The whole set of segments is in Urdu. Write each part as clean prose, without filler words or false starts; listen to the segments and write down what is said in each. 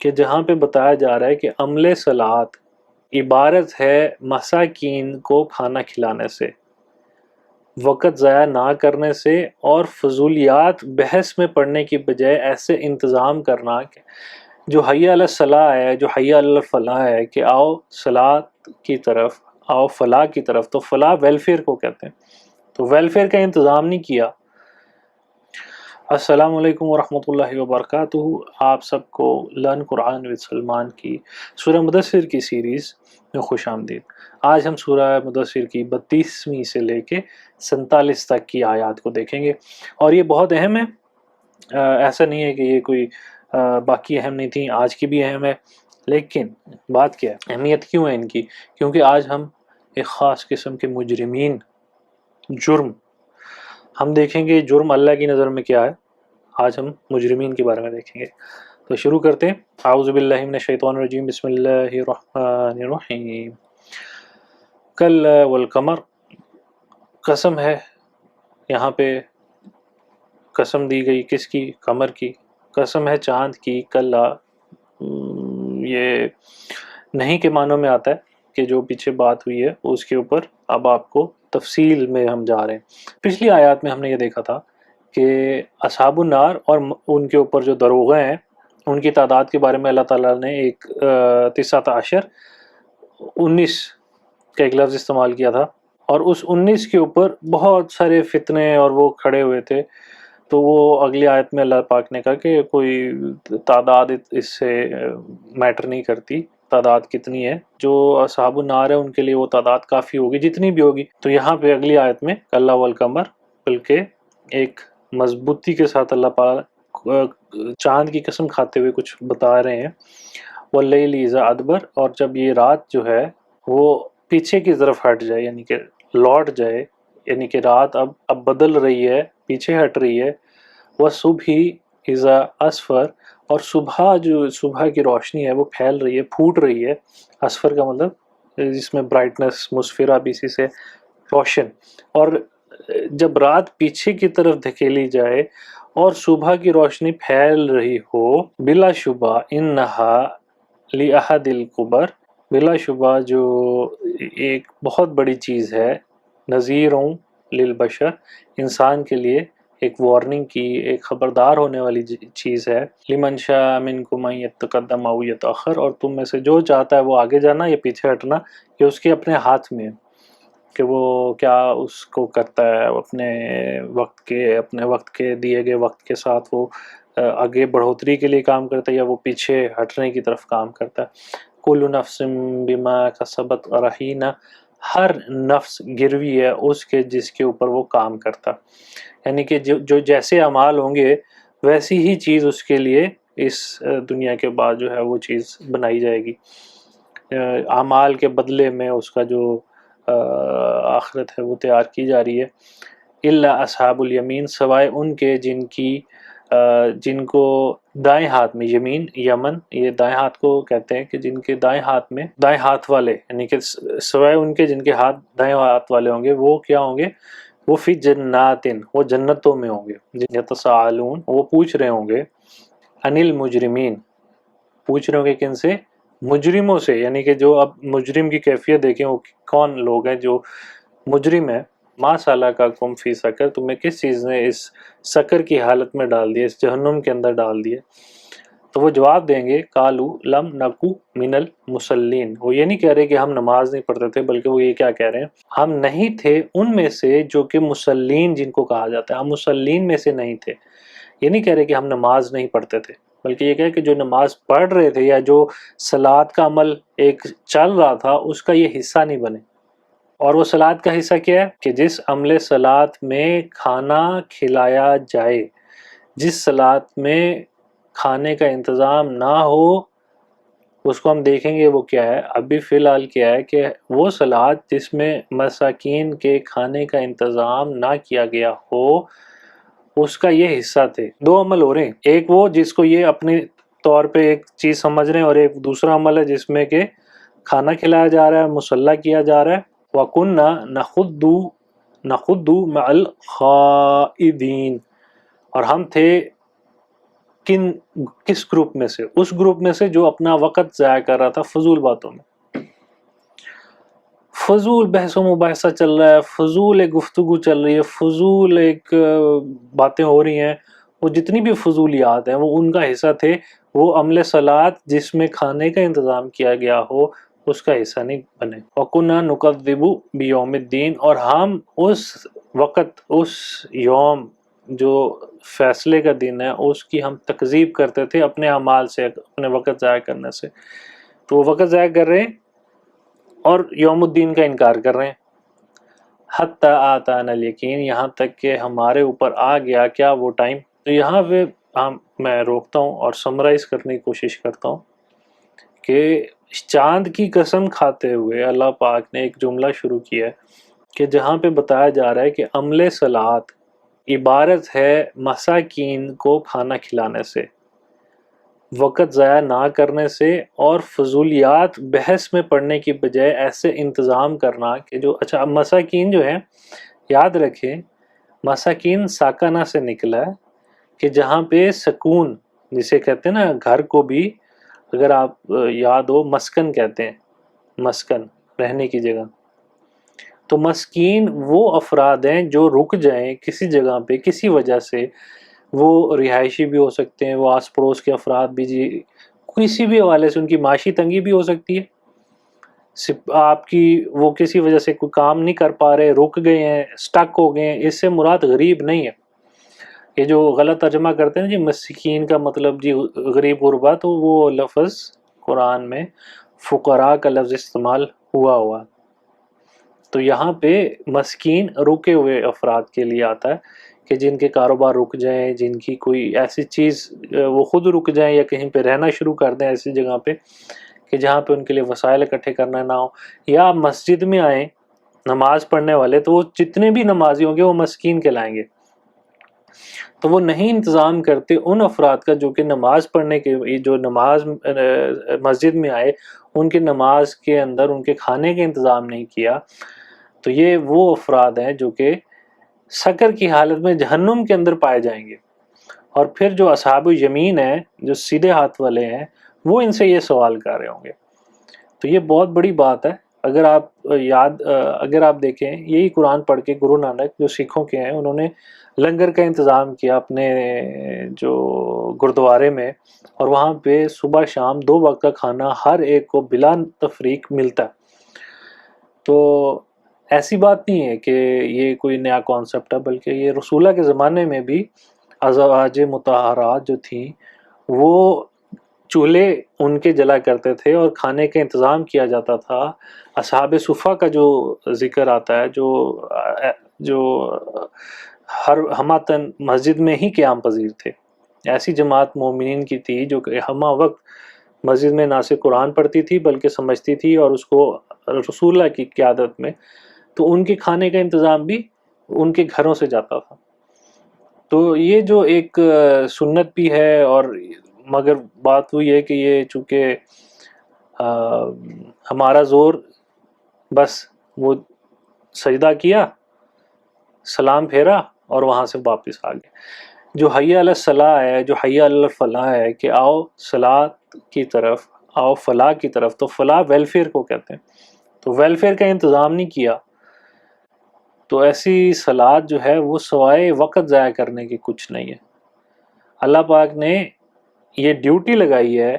کہ جہاں پہ بتایا جا رہا ہے کہ عمل صلات عبارت ہے مساکین کو کھانا کھلانے سے، وقت ضائع نہ کرنے سے، اور فضولیات بحث میں پڑھنے کی بجائے ایسے انتظام کرنا کہ جو حی علی الصلاح ہے، جو حی علی الفلاح ہے، کہ آؤ صلاۃ کی طرف، آؤ فلاح کی طرف. تو فلاح ویلفیئر کو کہتے ہیں، تو ویلفیئر کا انتظام نہیں کیا. السلام علیکم ورحمۃ اللہ وبرکاتہ. آپ سب کو لرن قرآن ود سلمان کی سورہ مدثر کی سیریز میں خوش آمدید. آج ہم سورہ مدثر کی 32ویں سے لے کے 47 تک کی آیات کو دیکھیں گے، اور یہ بہت اہم ہے. ایسا نہیں ہے کہ یہ کوئی باقی اہم نہیں تھیں، آج کی بھی اہم ہے. لیکن بات کیا ہے، اہمیت کیوں ہے ان کی؟ کیونکہ آج ہم ایک خاص قسم کے مجرمین، جرم ہم دیکھیں گے. جرم اللہ کی نظر میں کیا ہے، آج ہم مجرمین کے بارے میں دیکھیں گے. تو شروع کرتے ہیں. اعوذ باللہ من الشیطان الرجیم، بسم اللہ الرحمن الرحیم. کلا والقمر، قسم ہے، یہاں پہ قسم دی گئی کس کی؟ قمر کی. قسم ہے چاند کی. کلا یہ نہیں کے معنوں میں آتا ہے کہ جو پیچھے بات ہوئی ہے اس کے اوپر اب آپ کو تفصیل میں ہم جا رہے ہیں. پچھلی آیات میں ہم نے یہ دیکھا تھا کہ اصحاب النار اور ان کے اوپر جو دروغے ہیں ان کی تعداد کے بارے میں اللہ تعالیٰ نے ایک 19 کا ایک لفظ استعمال کیا تھا، اور اس 19 کے اوپر بہت سارے فتنے اور وہ کھڑے ہوئے تھے. تو وہ اگلی آیت میں اللہ پاک نے کہا کہ کوئی تعداد اس سے میٹر نہیں کرتی، تعداد کتنی ہے. جو اصحاب النار ہے ان کے لیے وہ تعداد کافی ہوگی جتنی بھی ہوگی. تو یہاں پہ اگلی آیت میں کلا والقمر، بلکہ ایک مضبوطی کے ساتھ اللہ پاک چاند کی قسم کھاتے ہوئے کچھ بتا رہے ہیں. واللیل اذا ادبر، اور جب یہ رات جو ہے وہ پیچھے کی طرف ہٹ جائے، یعنی کہ لوٹ جائے، یعنی کہ رات اب بدل رہی ہے، پیچھے ہٹ رہی ہے. وصبح اذا اسفر، اور جو صبح کی روشنی ہے وہ پھیل رہی ہے، پھوٹ رہی ہے. اسفر کا مطلب جس میں برائٹنس، مسفرہ بھی اسی سے روشن. اور جب رات پیچھے کی طرف دھکیلی جائے اور صبح کی روشنی پھیل رہی ہو، بلا شبہ انہا لأحد الکبر، بلا شبہ جو ایک بہت بڑی چیز ہے، نذیروں للبشر، انسان کے لیے ایک وارننگ کی، ایک خبردار ہونے والی چیز ہے. لمن شاء منکم ان یتقدم او یتأخر، اور تم میں سے جو چاہتا ہے وہ آگے جانا یا پیچھے ہٹنا، یہ اس کے اپنے ہاتھ میں ہے کہ وہ کیا اس کو کرتا ہے. اپنے وقت کے دیے گئے وقت کے ساتھ وہ آگے بڑھوتری کے لیے کام کرتا ہے یا وہ پیچھے ہٹنے کی طرف کام کرتا ہے. کل نفس بما کسبت رہینہ، ہر نفس گروی ہے اس کے جس کے اوپر وہ کام کرتا. یعنی کہ جو جیسے اعمال ہوں گے ویسی ہی چیز اس کے لیے اس دنیا کے بعد جو ہے وہ چیز بنائی جائے گی. اعمال کے بدلے میں اس کا جو آخرت ہے وہ تیار کی جا رہی ہے. الا اصحاب الیمین، سوائے ان کے جن کو دائیں ہاتھ میں، یمین یمن یہ دائیں ہاتھ کو کہتے ہیں، کہ جن کے دائیں ہاتھ میں، دائیں ہاتھ والے، یعنی کہ سوائے ان کے جن کے ہاتھ دائیں ہاتھ والے ہوں گے، وہ کیا ہوں گے؟ وہ فی جناتن، وہ جنتوں میں ہوں گے. یتساءلون، وہ پوچھ رہے ہوں گے. عن المجرمین، پوچھ رہے ہوں گے کن سے؟ مجرموں سے. یعنی کہ جو اب مجرم کی کیفیت دیکھیں وہ کون لوگ ہیں جو مجرم ہے. ما سلککم فی سقر، تمہیں کس چیز نے اس سقر کی حالت میں ڈال دیا، اس جہنم کے اندر ڈال دیا؟ تو وہ جواب دیں گے قالو لم نکو من المصلین، وہ یہ نہیں کہہ رہے کہ ہم نماز نہیں پڑھتے تھے، بلکہ وہ یہ کیا کہہ رہے ہیں؟ ہم نہیں تھے ان میں سے جو کہ مصلین جن کو کہا جاتا ہے، ہم مصلین میں سے نہیں تھے. یہ نہیں کہہ رہے کہ ہم نماز نہیں پڑھتے تھے، بلکہ یہ کہ جو نماز پڑھ رہے تھے یا جو صلات کا عمل ایک چل رہا تھا اس کا یہ حصہ نہیں بنے. اور وہ صلات کا حصہ کیا ہے؟ کہ جس عمل صلات میں کھانا کھلایا جائے، جس صلات میں کھانے کا انتظام نہ ہو، اس کو ہم دیکھیں گے وہ کیا ہے. ابھی فی الحال کیا ہے کہ وہ صلات جس میں مساکین کے کھانے کا انتظام نہ کیا گیا ہو، اس کا یہ حصہ تھے. دو عمل ہو رہے ہیں، ایک وہ جس کو یہ اپنے طور پہ ایک چیز سمجھ رہے ہیں، اور ایک دوسرا عمل ہے جس میں کہ کھانا کھلایا جا رہا ہے، مصلی کیا جا رہا ہے. وَكُنَّا نَخُضُّ مَعَ الْخَائِضِينَ، اور ہم تھے کس گروپ میں سے؟ اس گروپ میں سے جو اپنا وقت ضائع کر رہا تھا فضول باتوں میں، فضول بحث و مباحثہ چل رہا ہے، فضول ایک گفتگو چل رہی ہے، فضول ایک باتیں ہو رہی ہیں، وہ جتنی بھی فضولیات ہیں وہ ان کا حصہ تھے، وہ عمل صلات جس میں کھانے کا انتظام کیا گیا ہو اس کا حصہ نہیں بنے۔ وَكُنَّا نُكَذِّبُ بِيَوْمِ الدِّينِ، اور ہم اس وقت، اس یوم جو فیصلے کا دن ہے، اس کی ہم تکذیب کرتے تھے اپنے اعمال سے، اپنے وقت ضائع کرنے سے۔ تو وہ وقت ضائع کر رہے ہیں اور یوم الدین کا انکار کر رہے ہیں۔ حَتَّى آتَانَا الْيَقِينَ، یہاں تک کہ ہمارے اوپر آ گیا کیا؟ وہ ٹائم۔ تو یہاں پہ میں روکتا ہوں اور سمرائز کرنے کی کوشش کرتا ہوں کہ چاند کی قسم کھاتے ہوئے اللہ پاک نے ایک جملہ شروع کیا ہے کہ جہاں پہ بتایا جا رہا ہے کہ عمل صلات عبارت ہے مساکین کو کھانا کھلانے سے، وقت ضائع نہ کرنے سے، اور فضولیات بحث میں پڑھنے کی بجائے ایسے انتظام کرنا کہ جو اچھا مساکین جو ہے، یاد رکھیں مساکین ساکنہ سے نکلا ہے کہ جہاں پہ سکون، جسے کہتے ہیں نا گھر کو بھی اگر آپ یاد ہو مسکن کہتے ہیں، مسکن رہنے کی جگہ۔ تو مسکین وہ افراد ہیں جو رک جائیں کسی جگہ پہ کسی وجہ سے، وہ رہائشی بھی ہو سکتے ہیں، وہ آس پڑوس کے افراد بھی، جی کسی بھی حوالے سے ان کی معاشی تنگی بھی ہو سکتی ہے، آپ کی وہ کسی وجہ سے کوئی کام نہیں کر پا رہے، رک گئے ہیں، سٹک ہو گئے ہیں۔ اس سے مراد غریب نہیں ہے، یہ جو غلط ترجمہ کرتے ہیں جی مسکین کا مطلب جی غریب غربا، تو وہ لفظ قرآن میں فقراء کا لفظ استعمال ہوا۔ تو یہاں پہ مسکین رکے ہوئے افراد کے لیے آتا ہے کہ جن کے کاروبار رک جائیں، جن کی کوئی ایسی چیز وہ خود رک جائیں یا کہیں پہ رہنا شروع کر دیں ایسی جگہ پہ کہ جہاں پہ ان کے لیے وسائل اکٹھے کرنا نہ ہو، یا مسجد میں آئیں نماز پڑھنے والے تو وہ جتنے بھی نمازی ہوں گے وہ مسکین کہلائیں گے۔ تو وہ نہیں انتظام کرتے ان افراد کا جو کہ نماز پڑھنے کے، جو نماز مسجد میں آئے ان کے نماز کے اندر ان کے کھانے کا انتظام نہیں کیا، تو یہ وہ افراد ہیں جو کہ سکر کی حالت میں جہنم کے اندر پائے جائیں گے۔ اور پھر جو اصحاب یمین ہیں، جو سیدھے ہاتھ والے ہیں، وہ ان سے یہ سوال کر رہے ہوں گے۔ تو یہ بہت بڑی بات ہے۔ اگر آپ دیکھیں یہی قرآن پڑھ کے گرو نانک جو سکھوں کے ہیں، انہوں نے لنگر کا انتظام کیا اپنے جو گردوارے میں، اور وہاں پہ صبح شام 2 وقت کا کھانا ہر ایک کو بلا تفریق ملتا ہے۔ تو ایسی بات نہیں ہے کہ یہ کوئی نیا کانسیپٹ ہے، بلکہ یہ رسولہ کے زمانے میں بھی ازواج مطہرات جو تھیں وہ چولہے ان کے جلا کرتے تھے اور کھانے کا انتظام کیا جاتا تھا۔ اصحاب صفہ کا جو ذکر آتا ہے، جو ہر ہماتن مسجد میں ہی قیام پذیر تھے، ایسی جماعت مومنین کی تھی جو کہ ہمہ وقت مسجد میں نہ صرف قرآن پڑھتی تھی بلکہ سمجھتی تھی، اور اس کو رسول اللہ کی قیادت میں، تو ان کے کھانے کا انتظام بھی ان کے گھروں سے جاتا تھا۔ تو یہ جو ایک سنت بھی ہے، اور مگر بات وہی ہے کہ یہ چونکہ ہمارا زور بس وہ سجدہ کیا، سلام پھیرا اور وہاں سے واپس آ گئے۔ جو حی علی الصلاح ہے، جو حی علی الفلاح ہے کہ آؤ صلاۃ کی طرف، آؤ فلاح کی طرف، تو فلاح ویلفیئر کو کہتے ہیں، تو ویلفیئر کا انتظام نہیں کیا، تو ایسی صلاۃ جو ہے وہ سوائے وقت ضائع کرنے کی کچھ نہیں ہے۔ اللہ پاک نے یہ ڈیوٹی لگائی ہے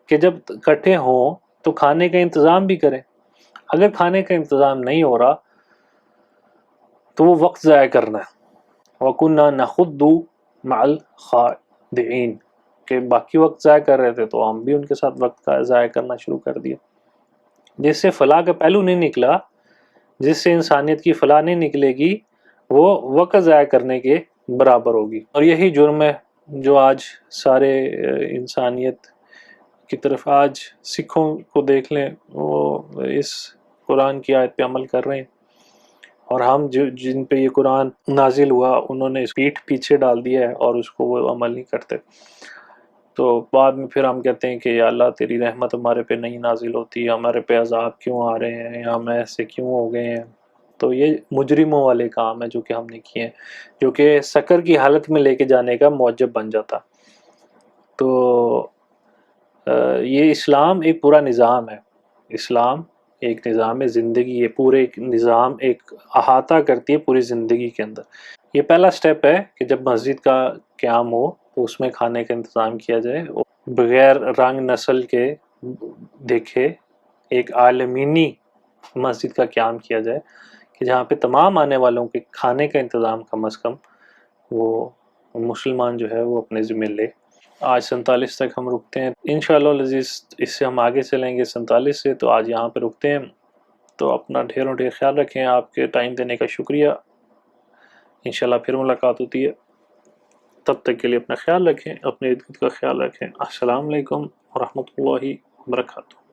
کہ جب اکٹھے ہوں تو کھانے کا انتظام بھی کریں۔ اگر کھانے کا انتظام نہیں ہو رہا تو وہ وقت ضائع کرنا ہے۔ وَكُنَّا نَخُضُّ مَعَ الْخَائِضِينَ، کہ باقی وقت ضائع کر رہے تھے تو ہم بھی ان کے ساتھ وقت ضائع کرنا شروع کر دیا، جس سے فلاح کا پہلو نہیں نکلا، جس سے انسانیت کی فلاح نہیں نکلے گی، وہ وقت ضائع کرنے کے برابر ہوگی۔ اور یہی جرم ہے جو آج سارے انسانیت کی طرف، آج سکھوں کو دیکھ لیں، وہ اس قرآن کی آیت پہ عمل کر رہے ہیں، اور ہم جن پہ یہ قرآن نازل ہوا انہوں نے اس پیٹھ پیچھے ڈال دیا ہے اور اس کو وہ عمل نہیں کرتے۔ تو بعد میں پھر ہم کہتے ہیں کہ یا اللہ تیری رحمت ہمارے پہ نہیں نازل ہوتی، ہمارے پہ عذاب کیوں آ رہے ہیں، ہم ایسے کیوں ہو گئے ہیں۔ تو یہ مجرموں والے کام ہیں جو کہ ہم نے کیے ہیں، جو کہ سکر کی حالت میں لے کے جانے کا موجب بن جاتا۔ تو یہ اسلام ایک پورا نظام ہے، اسلام ایک نظام ہے زندگی، یہ پورے ایک نظام ایک احاطہ کرتی ہے پوری زندگی کے اندر۔ یہ پہلا سٹیپ ہے کہ جب مسجد کا قیام ہو تو اس میں کھانے کا انتظام کیا جائے، اور بغیر رنگ نسل کے دیکھے ایک عالمینی مسجد کا قیام کیا جائے کہ جہاں پہ تمام آنے والوں کے کھانے کا انتظام کم از کم وہ مسلمان جو ہے وہ اپنے ذمہ لے۔ آج 47 تک ہم رکتے ہیں، انشاءاللہ العزیز اس سے ہم آگے چلیں گے 47 سے، تو آج یہاں پہ رکتے ہیں۔ تو اپنا ڈھیروں ڈھیر خیال رکھیں، آپ کے ٹائم دینے کا شکریہ، انشاءاللہ پھر ملاقات ہوتی ہے، تب تک کے لیے اپنا خیال رکھیں، اپنے ارد گرد کا خیال رکھیں۔ السلام علیکم ورحمۃ اللہ وبرکاتہ۔